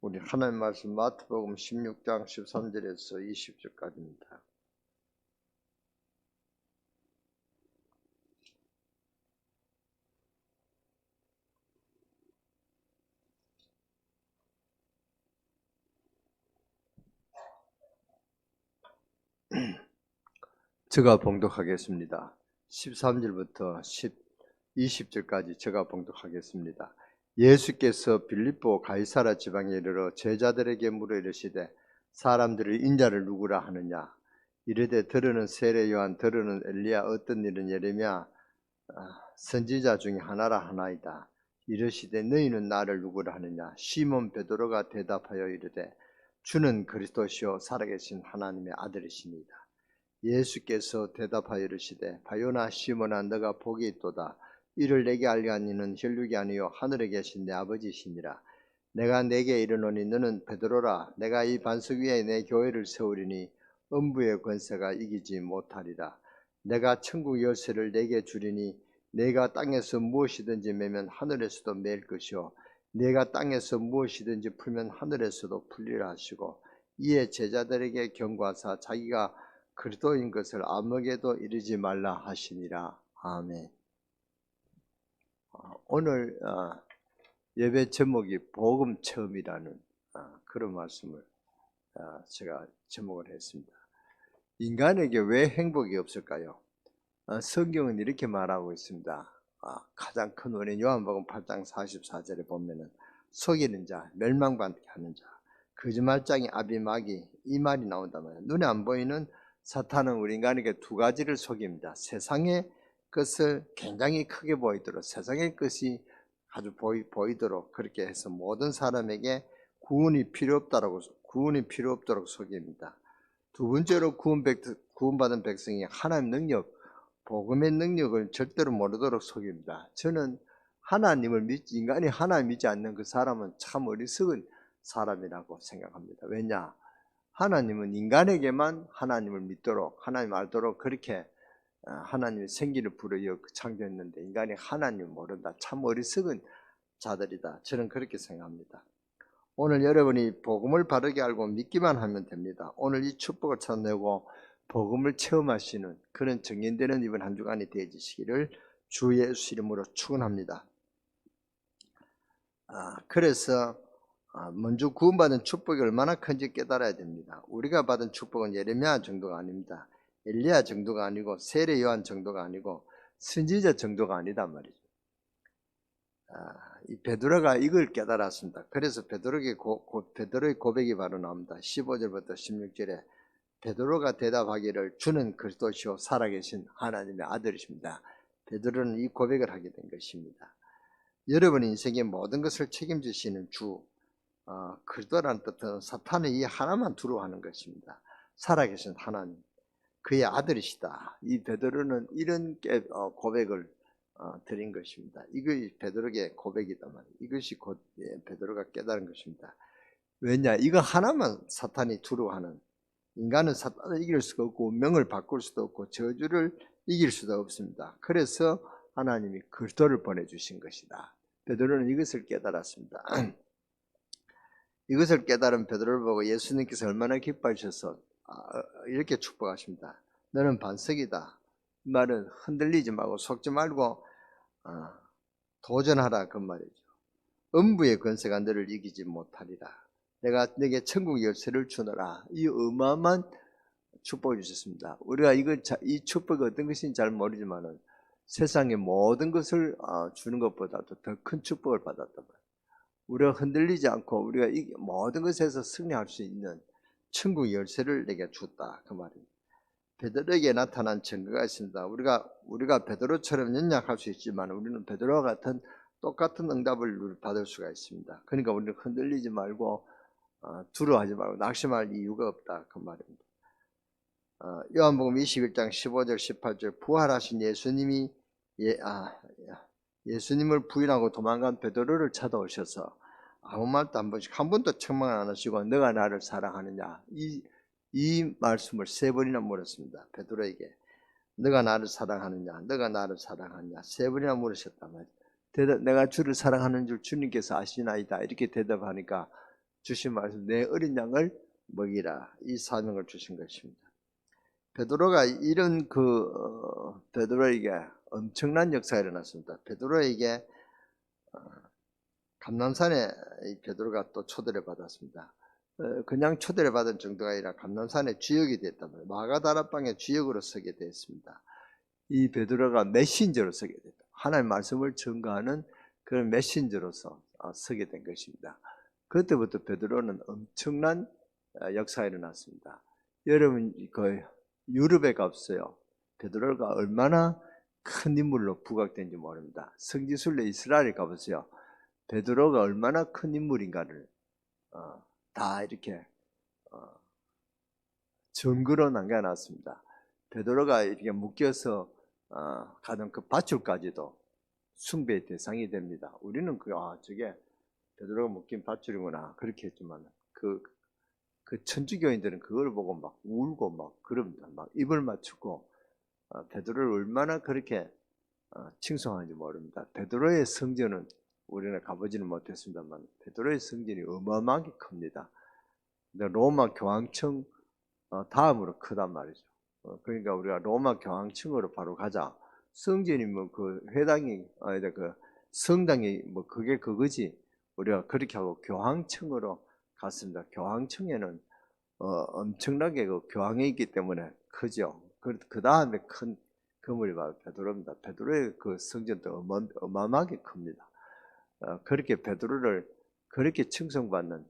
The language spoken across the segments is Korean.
우리 하나님 말씀 마태복음 16장 13절에서 20절까지입니다. 제가 봉독하겠습니다. 13절부터 20절까지 제가 봉독하겠습니다. 예수께서 빌립보 가이사라 지방에 이르러 제자들에게 물어 이르시되 사람들이 인자를 누구라 하느냐? 이르되 들으는 세례 요한, 들으는 엘리야, 어떤 일은 예레미야 선지자 중에 하나라 하나이다. 이르시되 너희는 나를 누구라 하느냐? 시몬 베드로가 대답하여 이르되 주는 그리스도시요 살아계신 하나님의 아들이시니이다. 예수께서 대답하여 이르시되 바요나 시몬아 너가 복이 있도다. 이를 내게 알게 한 이는 혈육이 아니요 하늘에 계신 내 아버지시니라. 내가 내게 이르노니 너는 베드로라. 내가 이 반석 위에 내 교회를 세우리니 음부의 권세가 이기지 못하리라. 내가 천국 열쇠를 내게 주리니 내가 땅에서 무엇이든지 매면 하늘에서도 매일 것이요 내가 땅에서 무엇이든지 풀면 하늘에서도 풀리라 하시고 이에 제자들에게 경고하사 자기가 그리스도인 것을 아무에게도 이르지 말라 하시니라. 아멘. 오늘 예배 제목이 복음 체험이라는 그런 말씀을 제가 제목을 했습니다. 인간에게 왜 행복이 없을까요? 성경은 이렇게 말하고 있습니다. 가장 큰 원인 요한복음 8장 44절에 보면은 속이는 자, 멸망받게 하는 자, 거짓말장이 아비마귀 이 말이 나온단 말이에요. 눈에 안 보이는 사탄은 우리 인간에게 두 가지를 속입니다. 세상의 것을 굉장히 크게 보이도록, 세상의 것이 아주 보이도록 그렇게 해서 모든 사람에게 구원이 필요 없도록 속입니다. 두 번째로 구원받은 백성이 하나님 능력, 복음의 능력을 절대로 모르도록 속입니다. 저는 인간이 하나님 믿지 않는 그 사람은 참 어리석은 사람이라고 생각합니다. 왜냐? 하나님은 인간에게만 하나님을 믿도록, 하나님 알도록 그렇게 하나님의 생기를 불어여 창조했는데 인간이 하나님을 모른다. 참 어리석은 자들이다. 저는 그렇게 생각합니다. 오늘 여러분이 복음을 바르게 알고 믿기만 하면 됩니다. 오늘 이 축복을 찾아내고 복음을 체험하시는 그런 정인되는 이번 한 주간이 되어지시기를 주 예수 이름으로 축원합니다. 그래서 먼저 구원받은 축복이 얼마나 큰지 깨달아야 됩니다. 우리가 받은 축복은 예레미야 정도가 아닙니다. 엘리야 정도가 아니고 세례 요한 정도가 아니고 선지자 정도가 아니단 말이죠. 이 베드로가 이걸 깨달았습니다. 그래서 베드로의 고백이 바로 나옵니다. 15절부터 16절에 베드로가 대답하기를 주는 그리스도시요 살아계신 하나님의 아들이십니다. 베드로는 이 고백을 하게 된 것입니다. 여러분 인생의 모든 것을 책임지시는 주 그리스도라는 뜻은 사탄의 이 하나만 두려워하는 것입니다. 살아계신 하나님, 그의 아들이시다. 이 베드로는 이런 고백을 드린 것입니다. 이것이 베드로의 고백이단 말이에요. 이것이 곧 베드로가 깨달은 것입니다. 왜냐? 이거 하나만 사탄이 두려워하는, 인간은 사탄을 이길 수가 없고 운명을 바꿀 수도 없고 저주를 이길 수도 없습니다. 그래서 하나님이 그리스도를 보내주신 것이다. 베드로는 이것을 깨달았습니다. 이것을 깨달은 베드로를 보고 예수님께서 얼마나 기뻐하셔서 이렇게 축복하십니다. 너는 반석이다. 이 말은 흔들리지 말고 속지 말고 도전하라 그 말이죠. 음부의 권세가 너를 이기지 못하리라. 내가 내게 천국 열쇠를 주노라. 이 어마어마한 축복을 주셨습니다. 우리가 이 축복이 어떤 것인지 잘 모르지만은 세상의 모든 것을 주는 것보다도 더 큰 축복을 받았단 말이에요. 우리가 흔들리지 않고 우리가 모든 것에서 승리할 수 있는 천국 열쇠를 내게 줬다 그 말입니다. 베드로에게 나타난 증거가 있습니다. 우리가 베드로처럼 연약할 수 있지만 우리는 베드로와 같은 똑같은 응답을 받을 수가 있습니다. 그러니까 우리는 흔들리지 말고 두려워하지 말고 낙심할 이유가 없다 그 말입니다. 요한복음 21장 15절 18절 부활하신 예수님을 부인하고 도망간 베드로를 찾아오셔서 아무 말도 한 번도 책망 안 하시고 너가 나를 사랑하느냐 이 말씀을 3번이나 물었습니다. 베드로에게 너가 나를 사랑하느냐 너가 나를 사랑하느냐 3번이나 물으셨단 말이에요. 내가 주를 사랑하는 줄 주님께서 아시나이다 이렇게 대답하니까 주신 말씀 내 어린 양을 먹이라 이 사명을 주신 것입니다. 베드로가 이런 베드로에게 엄청난 역사가 일어났습니다. 베드로에게 감람산에 베드로가 또 초대를 받았습니다. 그냥 초대를 받은 정도가 아니라 감람산의 주역이 됐단 말이에요. 마가다락방의 주역으로 서게 됐습니다. 이 베드로가 메신저로 서게 됐다. 하나님의 말씀을 전가하는 그런 메신저로서 서게 된 것입니다. 그때부터 베드로는 엄청난 역사가 일어났습니다. 여러분 유럽에 가보세요. 베드로가 얼마나 큰 인물로 부각된지 모릅니다. 성지순례 이스라엘에 가보세요. 베드로가 얼마나 큰 인물인가를 다 이렇게 증거로 남겨놨습니다. 베드로가 이렇게 묶여서 가던 그 밧줄까지도 숭배의 대상이 됩니다. 우리는 저게 베드로가 묶인 밧줄이구나 그렇게 했지만 그 천주교인들은 그걸 보고 막 울고 막 그럽니다. 막 입을 맞추고 베드로를 얼마나 그렇게 칭송하는지 모릅니다. 베드로의 성전은 우리는 가보지는 못했습니다만 베드로의 성전이 어마어마하게 큽니다. 로마 교황청 다음으로 크단 말이죠. 그러니까 우리가 로마 교황청으로 바로 가자. 성전이 그 회당이 그 성당이 그게 그거지. 우리가 그렇게 하고 교황청으로 갔습니다. 교황청에는 엄청나게 그 교황이 있기 때문에 크죠. 그 다음에 큰 건물이 바로 베드로입니다. 베드로의 그 성전도 어마어마하게 큽니다. 그렇게 베드로를 그렇게 칭송받는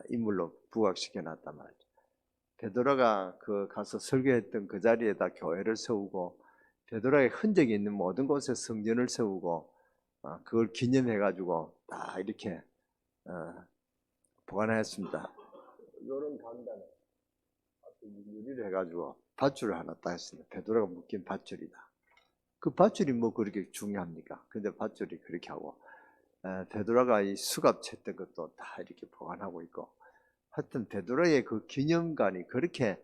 인물로 부각시켜 놨단 말이죠. 베드로가 가서 설교했던 그 자리에다 교회를 세우고 베드로의 흔적이 있는 모든 곳에 성전을 세우고 그걸 기념해가지고 다 이렇게 보관했습니다. 이런 간단에 유리를 해가지고 밧줄을 하나 딱 했습니다. 베드로가 묶인 밧줄이다. 그 밧줄이 그렇게 중요합니까? 근데 밧줄이 그렇게 하고 베드로가 이 수갑 챘던 것도 다 이렇게 보관하고 있고 하여튼 베드로의 그 기념관이 그렇게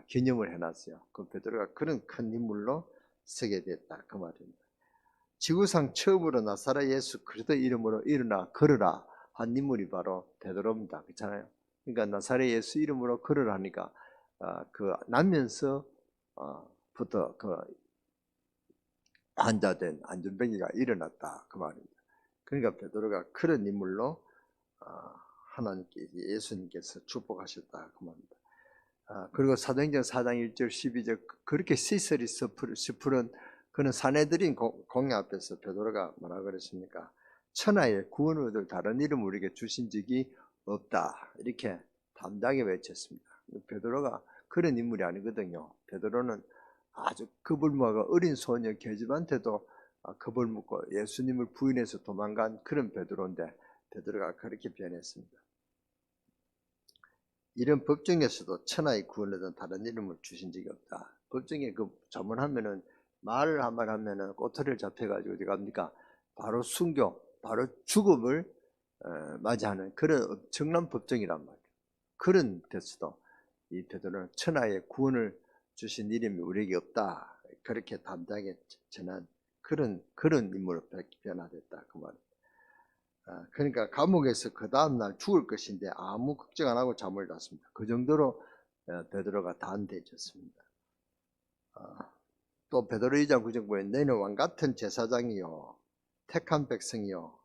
기념을 해놨어요. 그 베드로가 그런 큰 인물로 서게 됐다 그 말입니다. 지구상 처음으로 나사렛 예수 그리스도 이름으로 일어나 걸으라 한 인물이 바로 베드로입니다. 그렇잖아요. 그러니까 나사렛 예수 이름으로 걸으라니까 나면서부터 환자된 안전병이가 일어났다 그 말입니다. 그러니까 베드로가 그런 인물로 하나님께 예수님께서 축복하셨다 그 말입니다. 그리고 사도행전 4장 1절 12절 그렇게 시설이 스푸른 그는 사내들인 공회 앞에서 베드로가 뭐라 그랬습니까? 천하의 구원을 얻을 다른 이름 우리에게 주신 적이 없다 이렇게 담대하게 외쳤습니다. 베드로가 그런 인물이 아니거든요. 베드로는 아주 겁을먹어 어린 소녀 계집한테도 겁을 먹고 예수님을 부인해서 도망간 그런 베드로인데 베드로가 그렇게 변했습니다. 이런 법정에서도 천하의 구원을 얻은 다른 이름을 주신 적이 없다. 법정에 자문하면은 말을 한 말 하면은 꼬투리를 잡혀가지고 어디 갑니까? 바로 순교, 바로 죽음을 맞이하는 그런 엄청난 법정이란 말이에요. 그런 데서도 이 베드로는 천하의 구원을 주신 이름이 우리에게 없다. 그렇게 담대하게 전한 그런 인물로 변화됐다 그 말입니다. 그러니까 감옥에서 그 다음날 죽을 것인데 아무 걱정 안 하고 잠을 잤습니다. 그 정도로 베드로가 단대해졌습니다. 또 베드로 2장 9절 보면 너희는 왕같은 제사장이요 택한 백성이요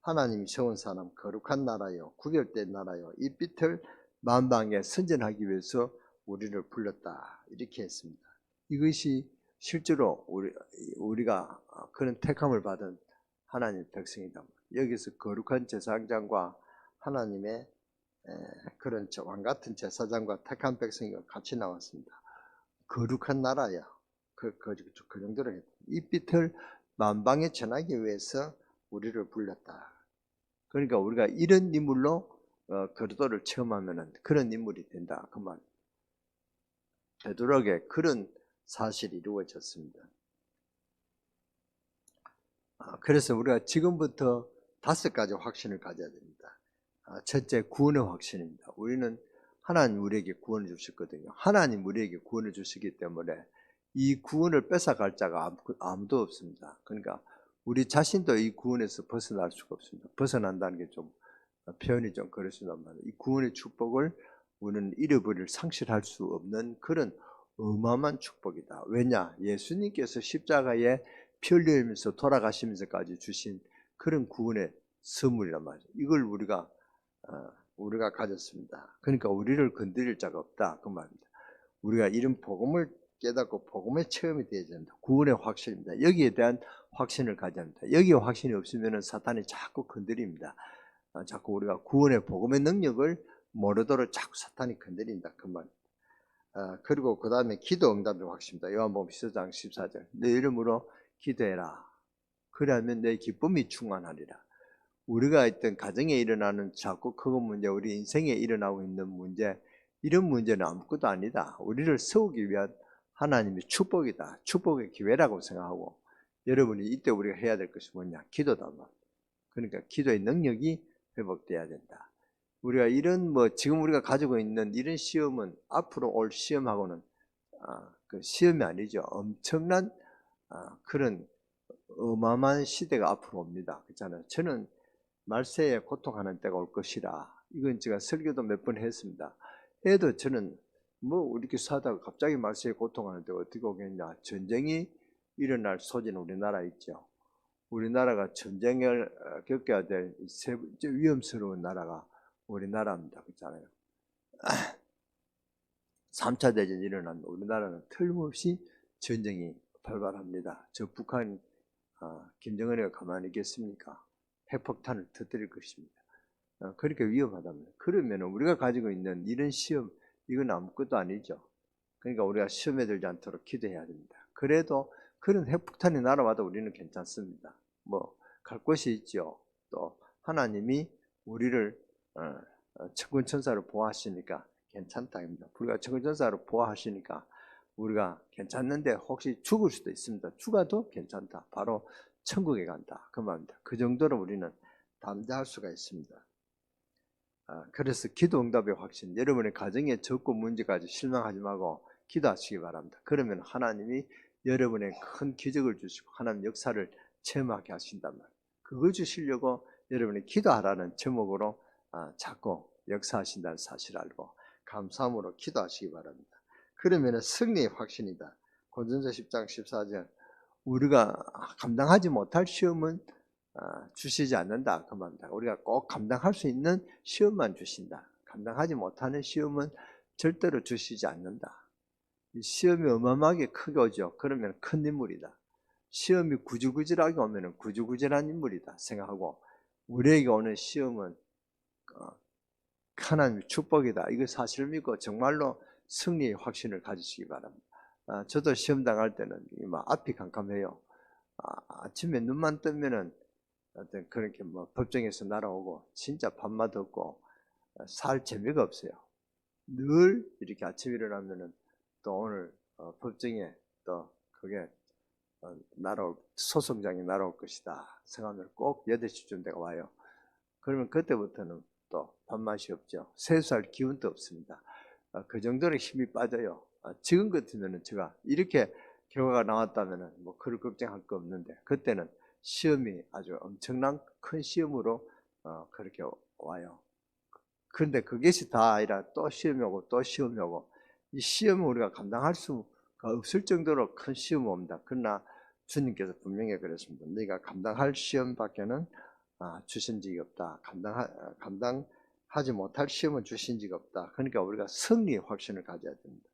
하나님 세운 사람 거룩한 나라요 구별된 나라요 이 빛을 만방에 선전하기 위해서 우리를 불렀다 이렇게 했습니다. 이것이 실제로 우리가 그런 택함을 받은 하나님의 백성이다. 여기서 거룩한 제사장과 하나님의 그런 왕같은 제사장과 택한 백성이 같이 나왔습니다. 거룩한 나라야. 그 정도로 했다. 이 빛을 만방에 전하기 위해서 우리를 불렀다. 그러니까 우리가 이런 인물로 그리스도를 체험하면은 그런 인물이 된다. 그 말. 베드로에게 그런 사실이 이루어졌습니다. 그래서 우리가 지금부터 5가지 확신을 가져야 됩니다. 첫째, 구원의 확신입니다. 우리는 하나님 우리에게 구원을 주셨거든요. 하나님 우리에게 구원을 주시기 때문에 이 구원을 뺏어갈 자가 아무도 없습니다. 그러니까 우리 자신도 이 구원에서 벗어날 수가 없습니다. 벗어난다는 게 좀 표현이 좀 그렇습니다만 이 구원의 축복을 우리는 잃어버릴 상실할 수 없는 그런 어마어마한 축복이다. 왜냐? 예수님께서 십자가에 피 흘리면서 돌아가시면서까지 주신 그런 구원의 선물이란 말이죠. 이걸 우리가 가졌습니다. 그러니까 우리를 건드릴 자가 없다 그 말입니다. 우리가 이런 복음을 깨닫고 복음의 체험이 되어야 된다. 구원의 확신입니다. 여기에 대한 확신을 가져야 합니다. 여기에 확신이 없으면 사탄이 자꾸 건드립니다. 자꾸 우리가 구원의 복음의 능력을 모르도록 자꾸 사탄이 건드린다 그 말. 그리고 그 다음에 기도 응답의 확신입니다. 요한복음 14장 14절 내 이름으로 기도해라. 그러면 내 기쁨이 충만하리라. 우리가 있던 가정에 일어나는 자꾸 큰 문제, 우리 인생에 일어나고 있는 문제, 이런 문제는 아무것도 아니다. 우리를 세우기 위한 하나님의 축복이다. 축복의 기회라고 생각하고 여러분이 이때 우리가 해야 될 것이 뭐냐? 기도다. 그러니까 기도의 능력이 회복돼야 된다. 우리가 이런 지금 우리가 가지고 있는 이런 시험은 앞으로 올 시험하고는 그 시험이 아니죠. 엄청난 그런 어마어마한 시대가 앞으로 옵니다. 그렇잖아요. 저는 말세에 고통하는 때가 올 것이라. 이건 제가 설교도 몇 번 했습니다. 해도 저는 이렇게 사다가 갑자기 말세에 고통하는 때가 어떻게 오겠냐. 전쟁이 일어날 소지는 우리나라에 있죠. 우리나라가 전쟁을 겪어야 될 세 번째 위험스러운 나라가 우리나라입니다. 그렇잖아요. 3차 대전이 일어나면 우리나라는 틀림없이 전쟁이 발발합니다. 저 북한 김정은이가 가만히 있겠습니까? 핵폭탄을 터뜨릴 것입니다. 그렇게 위험하답니다. 그러면 우리가 가지고 있는 이런 시험, 이건 아무것도 아니죠. 그러니까 우리가 시험에 들지 않도록 기도해야 됩니다. 그래도 그런 핵폭탄이 날아와도 우리는 괜찮습니다. 갈 곳이 있죠. 또 하나님이 우리를 천군천사로 보호하시니까 괜찮다입니다. 우리가 천군천사로 보호하시니까 우리가 괜찮는데 혹시 죽을 수도 있습니다. 죽어도 괜찮다. 바로 천국에 간다. 그 말입니다. 그 정도로 우리는 담대할 수가 있습니다. 그래서 기도 응답의 확신, 여러분의 가정에 적고 문제까지 실망하지 말고 기도하시기 바랍니다. 그러면 하나님이 여러분의 큰 기적을 주시고 하나님 역사를 체험하게 하신단 말이에요. 그거 주시려고 여러분이 기도하라는 제목으로 자꾸 역사하신다는 사실을 알고 감사함으로 기도하시기 바랍니다. 그러면 승리의 확신이다. 고린도전서 10장 14절 우리가 감당하지 못할 시험은 주시지 않는다 그 말입니다. 우리가 꼭 감당할 수 있는 시험만 주신다. 감당하지 못하는 시험은 절대로 주시지 않는다. 시험이 어마어마하게 크게 오죠. 그러면 큰 인물이다. 시험이 구질구질하게 오면 구질구질한 인물이다 생각하고 우리에게 오는 시험은 하나님의 축복이다. 이거 사실을 믿고 정말로 승리의 확신을 가지시기 바랍니다. 저도 시험 당할 때는 앞이 캄캄해요. 아침에 눈만 뜨면은 어떤 그렇게 법정에서 날아오고 진짜 밥맛 없고 살 재미가 없어요. 늘 이렇게 아침에 일어나면은 또 오늘 법정에 또 그게 소송장이 날아올 것이다 생각하면 꼭 8시쯤 되가 와요. 그러면 그때부터는 또 밥맛이 없죠. 세수할 기운도 없습니다. 그 정도로 힘이 빠져요. 지금 같으면은 제가 이렇게 결과가 나왔다면은 그걸 걱정할 거 없는데 그때는 시험이 아주 엄청난 큰 시험으로 그렇게 와요. 그런데 그것이 다 아니라 또 시험이 오고 또 시험이 오고 이 시험을 우리가 감당할 수가 없을 정도로 큰 시험이 옵니다. 그러나 주님께서 분명히 그랬습니다. 네가 감당할 시험밖에는 주신 적이 없다. 감당하지 못할 시험은 주신 적이 없다. 그러니까 우리가 승리의 확신을 가져야 됩니다.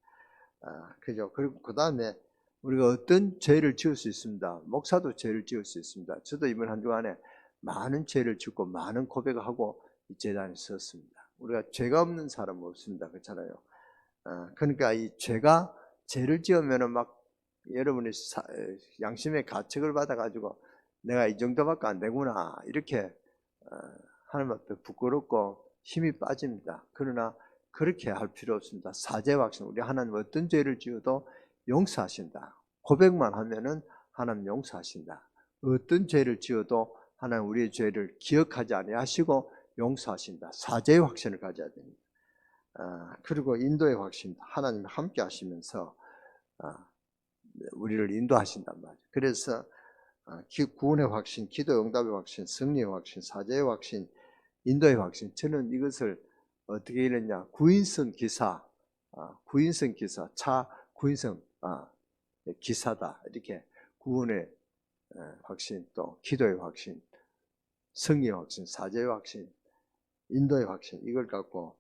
그죠? 그리고 그 다음에 우리가 어떤 죄를 지을 수 있습니다. 목사도 죄를 지을 수 있습니다. 저도 이번 한 주간에 많은 죄를 짓고 많은 고백을 하고 이 재단에 섰습니다. 우리가 죄가 없는 사람은 없습니다. 그렇잖아요. 그러니까 이 죄를 지으면은 여러분이 양심의 가책을 받아가지고 내가 이 정도밖에 안 되구나 이렇게 하나님 앞에 부끄럽고 힘이 빠집니다. 그러나 그렇게 할 필요 없습니다. 사죄와 확신, 우리 하나님 어떤 죄를 지어도 용서하신다. 고백만 하면은 하나님 용서하신다. 어떤 죄를 지어도 하나님 우리의 죄를 기억하지 아니하시고 용서하신다. 사죄의 확신을 가져야 됩니다. 그리고 인도의 확신, 하나님이 함께 하시면서 우리를 인도하신단 말이에요. 그래서 구원의 확신, 기도 응답의 확신, 승리의 확신, 사죄의 확신, 인도의 확신. 저는 이것을 어떻게 읽느냐. 구인선 기사, 차 구인선 기사다. 이렇게 구원의 확신, 또 기도의 확신, 성리의 확신, 사제의 확신, 인도의 확신, 이걸 갖고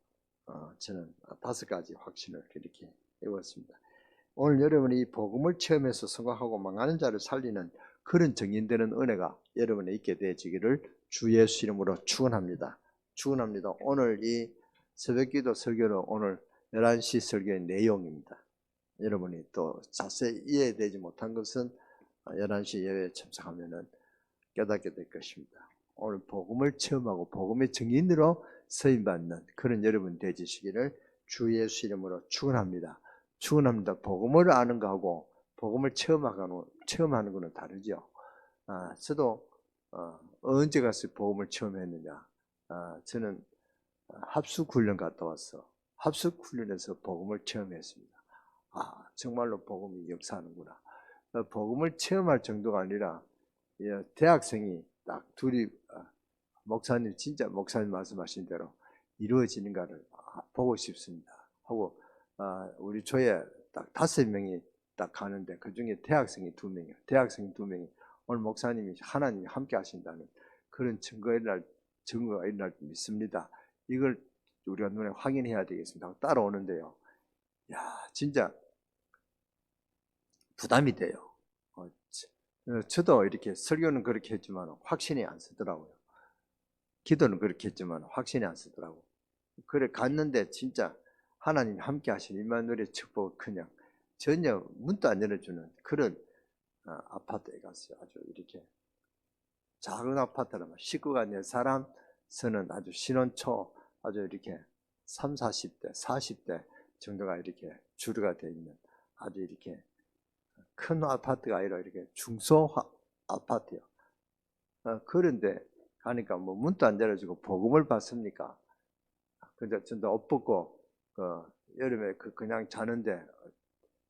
저는 5가지 확신을 이렇게 외웠습니다. 오늘 여러분이 이 복음을 체험해서 성공하고 망하는 자를 살리는 그런 정인되는 은혜가 여러분에 있게 되어지기를 주 예수 이름으로 축원합니다. 축원합니다. 오늘 이 새벽기도 설교는 오늘 11시 설교의 내용입니다. 여러분이 또 자세히 이해되지 못한 것은 11시 예배에 참석하면 깨닫게 될 것입니다. 오늘 복음을 체험하고 복음의 증인으로 서임받는 그런 여러분 되시기를 주 예수 이름으로 축원합니다. 축원합니다. 복음을 아는 거하고 복음을 체험하는 것은 다르죠. 저도 언제 가서 복음을 체험했느냐. 저는 합숙훈련 갔다 왔어. 합숙훈련에서 복음을 체험했습니다. 정말로 복음이 역사하는구나. 복음을 체험할 정도가 아니라 대학생이 딱 둘이 목사님 진짜 목사님 말씀하신 대로 이루어지는가를 보고 싶습니다 하고 우리 조에 딱 5명이 딱 가는데 그 중에 대학생이 2명이에요. 대학생이 2명이 오늘 목사님이 하나님이 함께 하신다는 그런 증거가 일어날 믿습니다. 이걸 우리가 눈에 확인해야 되겠습니다. 따라오는데요. 진짜 부담이 돼요. 저도 이렇게 설교는 그렇게 했지만 확신이 안 서더라고요. 기도는 그렇게 했지만 확신이 안 서더라고요. 그래 갔는데 진짜 하나님 함께 하신 임마누엘의 축복을 그냥 전혀 문도 안 열어주는 그런 아파트에 갔어요. 아주 이렇게 작은 아파트라면 식구가 4사람 서는 아주 신혼초 아주 이렇게 30, 40대, 40대 정도가 이렇게 주류가 되어 있는 아주 이렇게 큰 아파트가 아니라 이렇게 중소 아파트요. 그런데 가니까 뭐 문도 안 열어주고 복음을 받습니까? 근데 전도 옷 벗고 여름에 그냥 자는데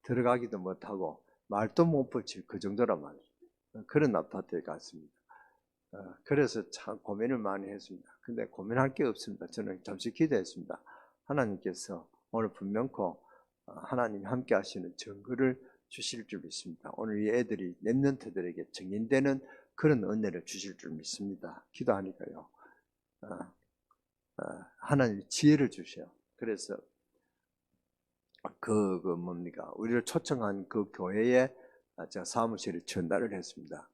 들어가기도 못하고 말도 못 붙일 그 정도란 말이에요. 그런 아파트에 갔습니다. 그래서 참 고민을 많이 했습니다. 근데 고민할 게 없습니다. 저는 잠시 기도했습니다. 하나님께서 오늘 분명코 하나님이 함께 하시는 증거를 주실 줄 믿습니다. 오늘 이 애들이 렘넌트들에게 증인되는 그런 은혜를 주실 줄 믿습니다. 기도하니까요. 하나님이 지혜를 주셔요. 그래서 우리를 초청한 그 교회에 제가 사무실에 전달을 했습니다.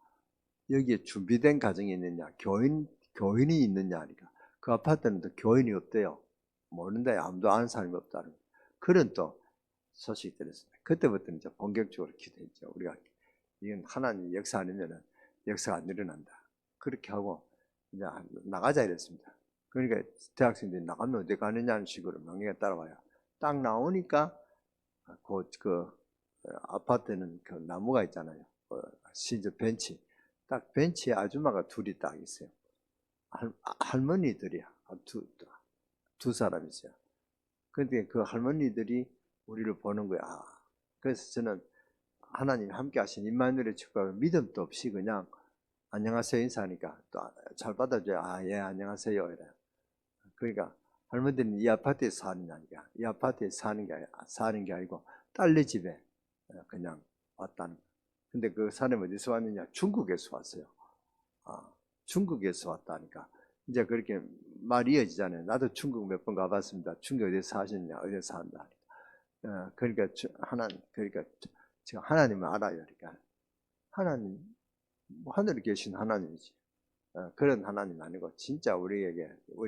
여기에 준비된 가정이 있느냐, 교인이 있느냐 하니까 그 아파트는 또 교인이 없대요. 모르는데 아무도 아는 사람이 없다는 그런 또 소식이 들었습니다. 그때부터 이제 본격적으로 기도했죠. 우리가 이건 하나님 역사 아니면은 역사가 안 일어난다. 그렇게 하고 이제 나가자 이랬습니다. 그러니까 대학생들이 나가면 어디 가느냐는 식으로 명령에 따라와요. 딱 나오니까 그 아파트는 그 나무가 있잖아요. 시저 벤치. 딱 벤치에 아줌마가 둘이 딱 있어요. 할머니들이야. 두 사람 있어요. 근데 그 할머니들이 우리를 보는 거야. 그래서 저는 하나님 함께 하신 임마누엘의 축복을 믿음도 없이 그냥 안녕하세요 인사하니까 또 잘 받아줘요. 예, 안녕하세요. 이래. 그러니까 할머니들은 이 아파트에 사느냐니까 이 아파트에 사는 게 아니고 딸네 집에 그냥 왔다는 거예요. 근데 그 사람이 어디서 왔느냐? 중국에서 왔어요. 중국에서 왔다니까. 이제 그렇게 말이 이어지잖아요. 나도 중국 몇 번 가봤습니다. 중국 어디서 사시느냐? 어디서 산다. 그러니까 제가 하나님을 알아요. 그러니까 하나님, 하늘에 계신 하나님이지. 그런 하나님 아니고 진짜 우리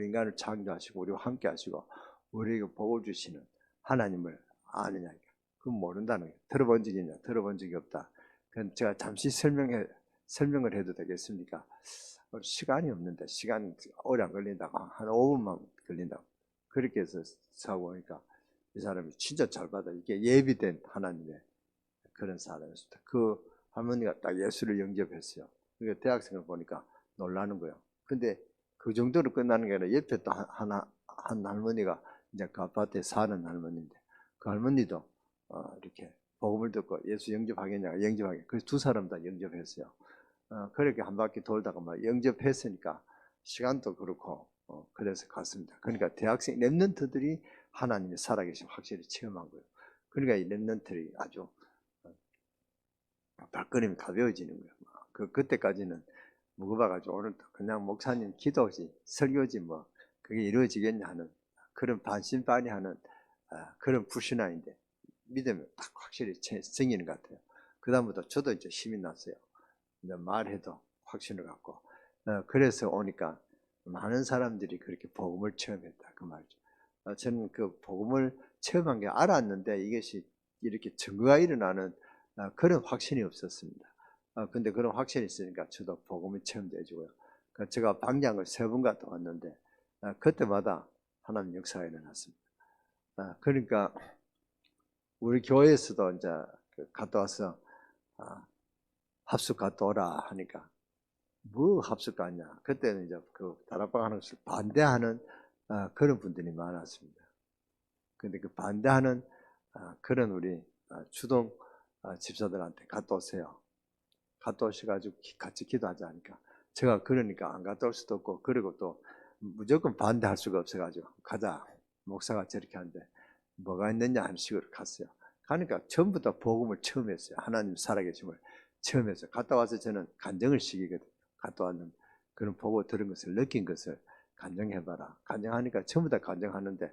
인간을 창조하시고 우리와 함께 하시고 우리에게 복을 주시는 하나님을 아느냐. 그건 모른다는 거예요. 들어본 적이 있냐? 들어본 적이 없다. 그건 제가 잠시 설명을 해도 되겠습니까? 시간이 없는데 시간이 오래 안 걸린다고 한 5분만 걸린다고 그렇게 해서 사고 보니까 이 사람이 진짜 잘 받아. 이게 예비된 하나님의 그런 사람이었습니다. 그 할머니가 딱 예수를 영접했어요. 그러니까 대학생을 보니까 놀라는 거예요. 근데 그 정도로 끝나는 게 아니라 옆에 또 한 할머니가 이제 그 아파트에 사는 할머니인데 그 할머니도 이렇게 복음을 듣고 예수 영접하겠냐 영접하겠냐. 그래서 두 사람 다 영접했어요. 그렇게 한 바퀴 돌다가 막 영접했으니까 시간도 그렇고 그래서 갔습니다. 그러니까 대학생 랩런트들이 하나님의 살아계신 확실히 체험한 거예요. 그러니까 이 랩런트들이 아주 발걸음이 가벼워지는 거예요. 그때까지는 무거워가지고 오늘 그냥 목사님 기도지 설교지 뭐 그게 이루어지겠냐 하는 그런 반신반의하는 그런 불신앙인데 믿음이 딱 확실히 생기는 것 같아요. 그 다음부터 저도 이제 힘이 났어요. 이제 말해도 확신을 갖고 그래서 오니까 많은 사람들이 그렇게 복음을 체험했다 그 말이죠. 저는 그 복음을 체험한 게 알았는데 이것이 이렇게 증거가 일어나는 그런 확신이 없었습니다. 근데 그런 확신이 있으니까 저도 복음을 체험도 해주고요. 제가 방향을 3번 갔다 왔는데 그때마다 하나님 역사가 일어났습니다. 그러니까 우리 교회에서도 이제 갔다 와서 합숙 갔다 오라 하니까 뭐 합숙 갔냐. 그때는 이제 그 다락방 하는 것을 반대하는 그런 분들이 많았습니다. 근데 그 반대하는 그런 우리 주동 집사들한테 갔다 오세요. 갔다 오셔가지고 같이 기도하자 하니까 제가 그러니까 안 갔다 올 수도 없고 그리고 또 무조건 반대할 수가 없어가지고 가자. 목사가 저렇게 하는데 뭐가 있느냐 하는 식으로 갔어요. 가니까 전부 다 복음을 처음 했어요. 하나님 살아계심을 처음 했어요. 갔다 와서 저는 간증을 시키거든요. 갔다 왔는 그런 보고 들은 것을 느낀 것을 간증해봐라. 간증하니까 전부 다 간증하는데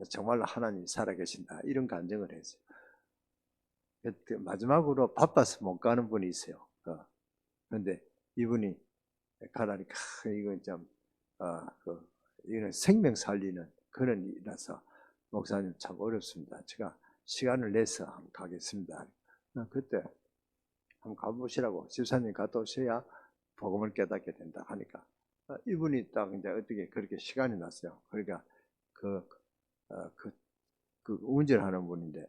정말로 하나님이 살아계신다. 이런 간증을 했어요. 마지막으로 바빠서 못 가는 분이 있어요. 그런데 이분이 가라니까 이건 좀 이건 생명 살리는 그런 일이라서 목사님 참 어렵습니다. 제가 시간을 내서 한번 가겠습니다. 그때 한번 가보시라고 집사님 갔다 오셔야 복음을 깨닫게 된다 하니까 이분이 딱 이제 어떻게 그렇게 시간이 났어요. 그러니까 그 운전하는 분인데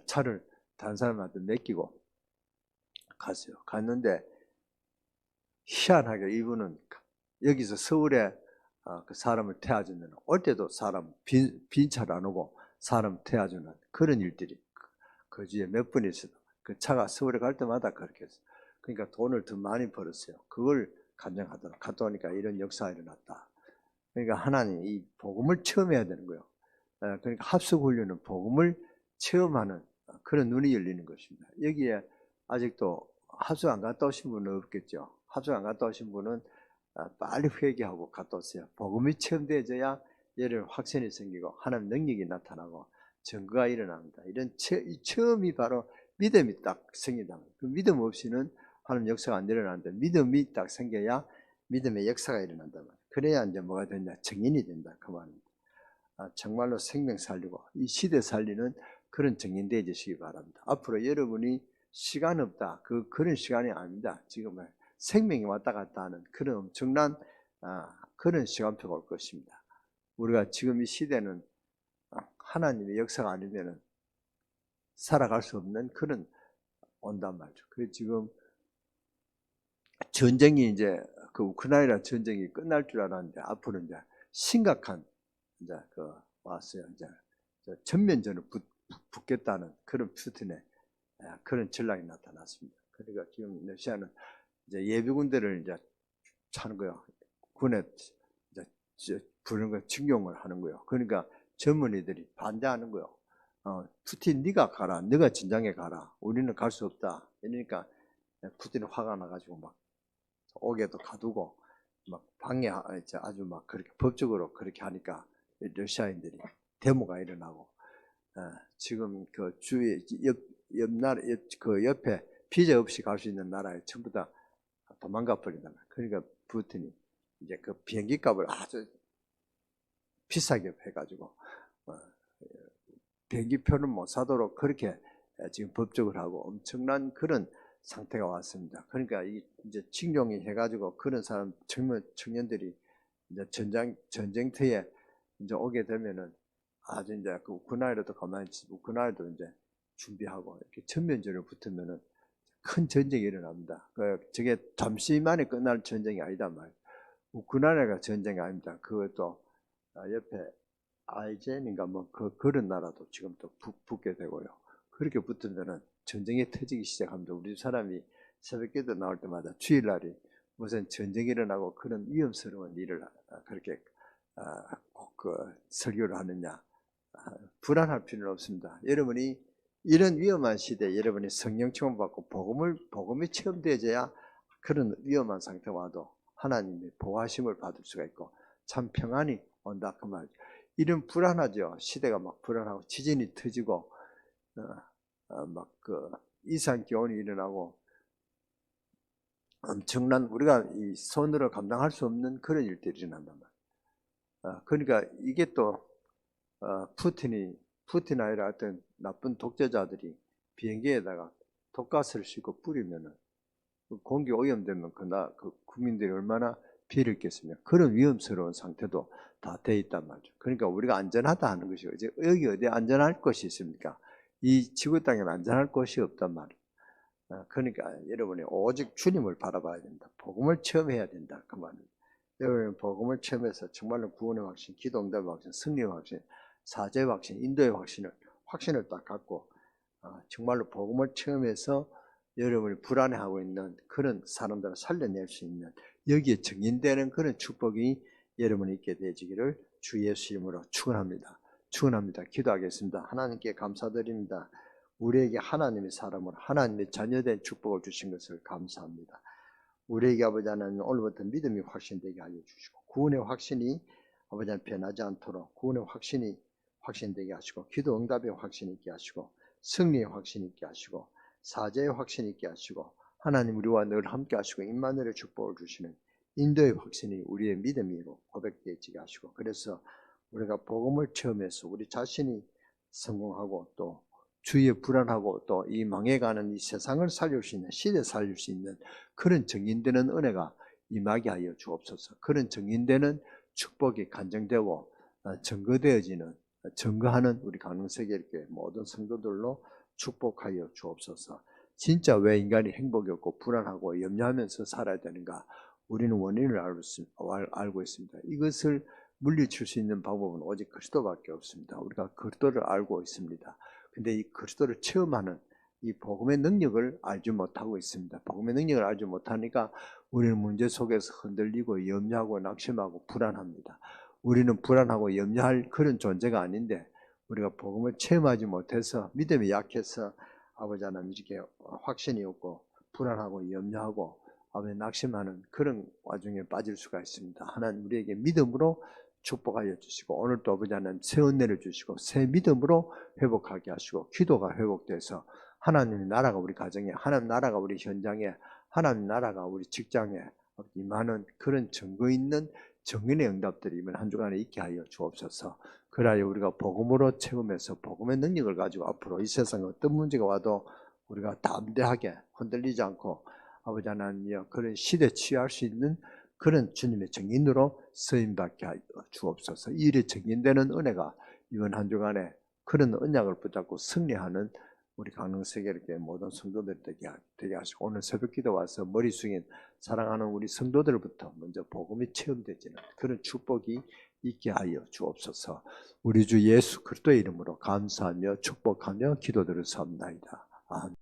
차를 다른 사람한테 맡기고 갔어요. 갔는데 희한하게 이분은 여기서 서울에 그 사람을 태워주면 올 때도 사람 빈 차를 안 오고 사람 태워주는 그런 일들이 그 주에 몇 번 있어도 그 차가 서울에 갈 때마다 그렇게 했어요. 그러니까 돈을 더 많이 벌었어요. 그걸 간증하더라. 갔다 오니까 이런 역사가 일어났다. 그러니까 하나님 이 복음을 체험해야 되는 거예요. 그러니까 합숙훈련은 복음을 체험하는 그런 눈이 열리는 것입니다. 여기에 아직도 합숙 안 갔다 오신 분은 없겠죠. 합숙 안 갔다 오신 분은 빨리 회개하고 갔다 오세요. 복음이 체험되어져야 예를 확신이 생기고 하나님 능력이 나타나고 증거가 일어납니다. 이런 처음이 바로 믿음이 딱 생긴다. 그 믿음 없이는 하나님 역사가 안 일어나는데 믿음이 딱 생겨야 믿음의 역사가 일어난다. 그래야 이제 뭐가 되냐 증인이 된다 그 말입니다. 정말로 생명 살리고 이 시대 살리는 그런 증인 되시기 바랍니다. 앞으로 여러분이 시간 없다 그런 시간이 아닙니다. 지금은 생명이 왔다 갔다 하는 그런 엄청난 그런 시간표가 올 것입니다. 우리가 지금 이 시대는 하나님의 역사가 아니면은 살아갈 수 없는 그런 온단 말이죠. 그래서 지금 전쟁이 이제 그 우크라이나 전쟁이 끝날 줄 알았는데 앞으로 이제 심각한 이제 왔어요. 이제 전면전을 붙겠다는 그런 푸틴의 그런 전략이 나타났습니다. 그러니까 지금 러시아는 이제 예비군대를 이제 차는 거예요. 군에 이제 부르는 거 증용을 하는 거예요. 그러니까 젊은이들이 반대하는 거예요. 푸틴 네가 가라, 네가 진장에 가라. 우리는 갈 수 없다. 이러니까 푸틴이 화가 나가지고 막 옥에도 가두고 막 방해 아주 막 그렇게 법적으로 그렇게 하니까 러시아인들이 데모가 일어나고 지금 그 주위에 옆나라 그 옆에 비자 없이 갈 수 있는 나라에 전부 다 도망가 버린다. 그러니까 푸틴이 이제 그 비행기 값을 아주 비싸게 해가지고 비행기 표는 못 사도록 그렇게 지금 법적으로 하고 엄청난 그런 상태가 왔습니다. 그러니까 이제 징용이 해가지고 그런 사람 청년들이 이제 전쟁터에 이제 오게 되면은 아주 이제 그 우크라이나도 가만히 우크라이나도 이제 준비하고 이렇게 전면전을 붙으면은 큰 전쟁이 일어납니다. 저게 잠시만에 끝날 전쟁이 아니단 말이에요. 우크라이나가 전쟁이 아닙니다. 그것도 옆에 아이젠인가 뭐 그런 나라도 지금 또 붙게 되고요. 그렇게 붙으면은 전쟁이 터지기 시작합니다. 우리 사람이 새벽기도 나올 때마다 주일날이 무슨 전쟁이 일어나고 그런 위험스러운 일을 그렇게 꼭 설교를 하느냐, 불안할 필요는 없습니다. 여러분이 이런 위험한 시대에 여러분이 성령 체험 받고 복음이 체험되어져야 그런 위험한 상태 와도 하나님의 보호하심을 받을 수가 있고 참 평안이 온다 그 말이죠. 이런 불안하죠. 시대가 막 불안하고 지진이 터지고 막 이상 기온이 일어나고 엄청난 우리가 이 손으로 감당할 수 없는 그런 일들이 일어난단 말이에요. 그러니까 이게 또 푸틴 아니라 어떤 나쁜 독재자들이 비행기에다가 독가스를 싣고 뿌리면은 공기 오염되면 그 국민들이 얼마나 피해를 입겠습니까? 그런 위험스러운 상태도 다 돼 있단 말이죠. 그러니까 우리가 안전하다 하는 것이죠. 이제 여기 어디 안전할 것이 있습니까? 이 지구 땅에는 안전할 것이 없단 말이에요. 그러니까 여러분이 오직 주님을 바라봐야 된다. 복음을 체험해야 된다. 그 말입니다. 여러분 복음을 체험해서 정말로 구원의 확신, 기도 응답의 확신, 승리의 확신, 사죄의 확신, 인도의 확신을 딱 갖고 정말로 복음을 체험해서 여러분이 불안해하고 있는 그런 사람들을 살려낼 수 있는 여기에 증인되는 그런 축복이 여러분이 있게 되시기를 주 예수 이름으로 축원합니다. 축원합니다. 기도하겠습니다. 하나님께 감사드립니다. 우리에게 하나님의 사람으로 하나님의 자녀된 축복을 주신 것을 감사합니다. 우리에게 아버지 하나님 오늘부터 믿음이 확신되게 하여 주시고 구원의 확신이 아버지 하나님 변하지 않도록 구원의 확신이 확신되게 하시고 기도 응답의 확신이 있게 하시고 승리의 확신이 있게 하시고 사죄의 확신이 있게 하시고 하나님 우리와 늘 함께 하시고 임마누엘의 축복을 주시는 인도의 확신이 우리의 믿음이고 고백되어지게 하시고 그래서 우리가 복음을 체험해서 우리 자신이 성공하고 또 주위에 불안하고 또 이 망해가는 이 세상을 살릴 수 있는 시대 살릴 수 있는 그런 증인되는 은혜가 임하게 하여 주옵소서. 그런 증인되는 축복이 간증되고 증거되어지는 증거하는 우리 강릉세계교회 모든 성도들로 축복하여 주옵소서. 진짜 왜 인간이 행복이 없고 불안하고 염려하면서 살아야 되는가? 우리는 원인을 알고 있습니다. 이것을 물리칠 수 있는 방법은 오직 그리스도밖에 없습니다. 우리가 그리스도를 알고 있습니다. 근데 이 그리스도를 체험하는 이 복음의 능력을 알지 못하고 있습니다. 복음의 능력을 알지 못하니까 우리는 문제 속에서 흔들리고 염려하고 낙심하고 불안합니다. 우리는 불안하고 염려할 그런 존재가 아닌데 우리가 복음을 체험하지 못해서 믿음이 약해서 아버지 하나님 이렇게 확신이 없고 불안하고 염려하고 아버지 낙심하는 그런 와중에 빠질 수가 있습니다. 하나님 우리에게 믿음으로 축복하여 주시고 오늘도 아버지 하나님 새 은혜를 주시고 새 믿음으로 회복하게 하시고 기도가 회복돼서 하나님의 나라가 우리 가정에 하나님 나라가 우리 현장에 하나님 나라가 우리 직장에 임하는 그런 증거 있는 정인의 응답들이 이번 한 주간에 있게 하여 주옵소서. 그래야 우리가 복음으로 체험해서 복음의 능력을 가지고 앞으로 이 세상에 어떤 문제가 와도 우리가 담대하게 흔들리지 않고 아버지 하나님이여 그런 시대에 취할 수 있는 그런 주님의 증인으로 쓰임받게 하여 주옵소서. 이 일에 증인되는 은혜가 이번 한 주간에 그런 언약을 붙잡고 승리하는 우리 강릉세계교회 모든 성도들 되게 하시고 오늘 새벽기도 와서 머리 숙인 사랑하는 우리 성도들부터 먼저 복음이 체험되지는 그런 축복이 있게 하여 주옵소서. 우리 주 예수 그리스도의 이름으로 감사하며 축복하며 기도드렸사옵나이다. 아멘.